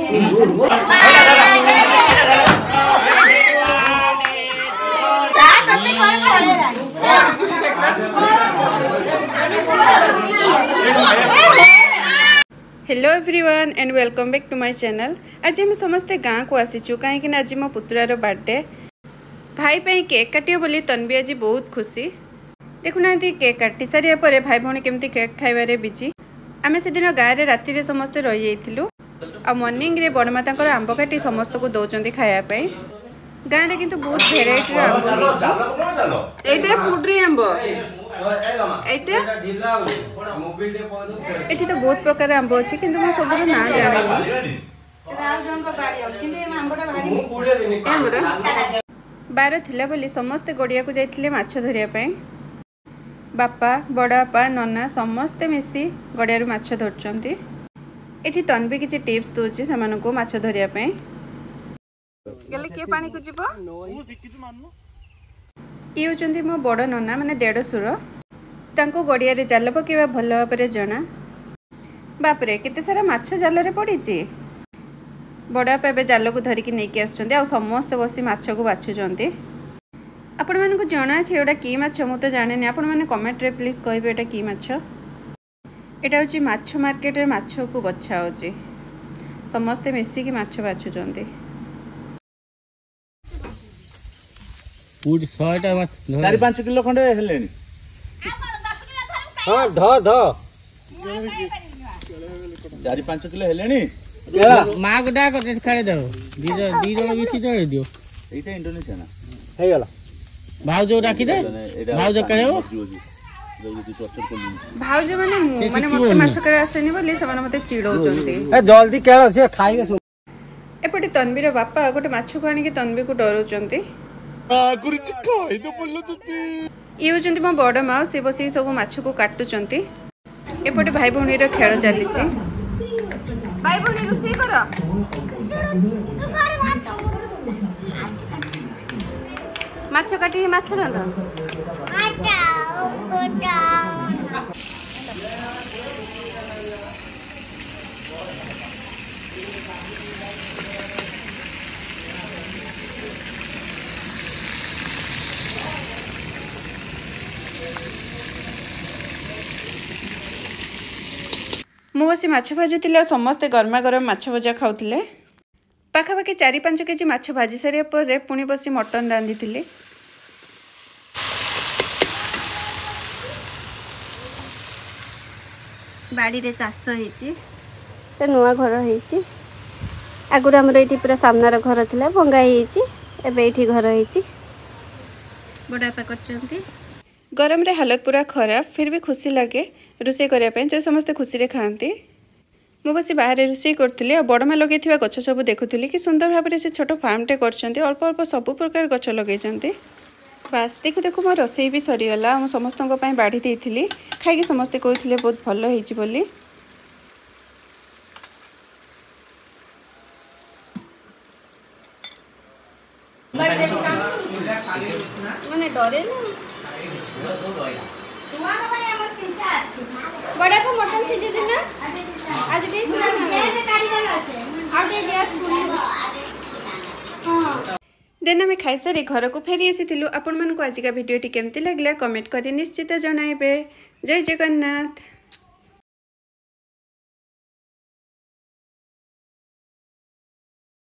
Hello everyone and welcome back to my channel. आज हम समस्ते गाँव को आसीचु कहीं आज मो पुत्रार बर्थडे भाई पे केक काटियो बोली तन्वी आज बहुत खुशी। देखुना केक काटी सारिया पर भाई भौणी केमती केक खाइबारे बिजी। आमे से दिन गाँव में राति समस्ते रही जाइथिलु आ मॉर्निंग रे बड़माता आंब काटी समस्त को दौरान खायापी। गाँव में किंतु बहुत भेराइटी आंब एटा फुड्री आंब एठी तो बहुत प्रकार आंब अच्छे किंतु मैं सब ना जानी बार थिला बोली समस्ते गड़िया को जाइथिले माछ धरिया पई। बापा बड़ापा नना समस्ते मिसी गड़िया माछ धरचंती। एठी तन्वी किछि टिप्स दोछि सेमानको माछ धरिया पई। गेले के पानी को जिवो ये होचंती मो बड़ नना माने देढ़सुर तांको गड़िया रे जाल पकेवा भल भाबरे जना। बापरे केते सारा माछ जाल रे पड़ीची। बड़ापा एबे जाल को धरिकी नेकी आछंती आ समस्त बसी माछ को बाछुचंती। आपण मानको जणा छै एटा की माछ मु तो जाने नै। आपण माने कमेंट रे प्लीज कहबे एटा की माछ। एटा होची माछ मार्केट रे माछ को बछा होची समस्त मिसी की माछ बाछुचंती। पूरी 100टा माछ 4-5 किलो खंडे हेलेनी। हां ध 4-5 किलो हेलेनी। मां को डाक खाए दो दी जण बिसी चले दियो। एटा इंडोनेशिया ना हे गला भाउजो डाकी दे भाउजो करेओ भाउजो माने मते माछ करे आसेनी बोली समान मते चिड़ौचंती। ए जल्दी केला से खाइगे सो। एपटी तन्वीर बापा गोटे माछ को आनी के तन्वी को डरौचंती। ये होचंती मो बड़ माँ सी बसी सब माछ को काटुचंती। एपटे भाई भौणी रो खेल चली। भाई भौणी रोषेई कर माछ काटी माछ रांध। मु बसी माछ भाजुले समस्ते गरमा गरम माछ भजा खाऊले। पाखापाखि 4-5 केजी माछ भाजी सारिया पर पुणी बसी मटन रांधि। बाड़ी रे चाष होती नुआ घर होती। आगुरी आमर ये पूरा सामनार घर था भंगा होती घर होती बड़ापा कर। गरम रे हालत पूरा खराब फिर भी खुशी लगे रोषे करने जो समस्ते खुशी रे खाती। मु बसी बाहर रोषे करी और बड़ माँ लगे गच सब देखुली कि सुंदर भाव में से छोट फार्मटे कर अल्प अल्प सब प्रकार गच लगे। बास देखु देखु मो रोषे भी सरीगला। मु समस्त बाढ़ी देती खाई समस्ते कहते बहुत भल होली। माने डरे ना बड़ा को मटन सीजे ना आज भी सुना ना काटी देला আছে आगे गैस पूरी। हां देना में खाई सारी घर को फेरी आसीथिलु। आपण मन को आज का वीडियो टी केमती लागला कमेंट करी निश्चित जणाइबे। जय जगन्नाथ।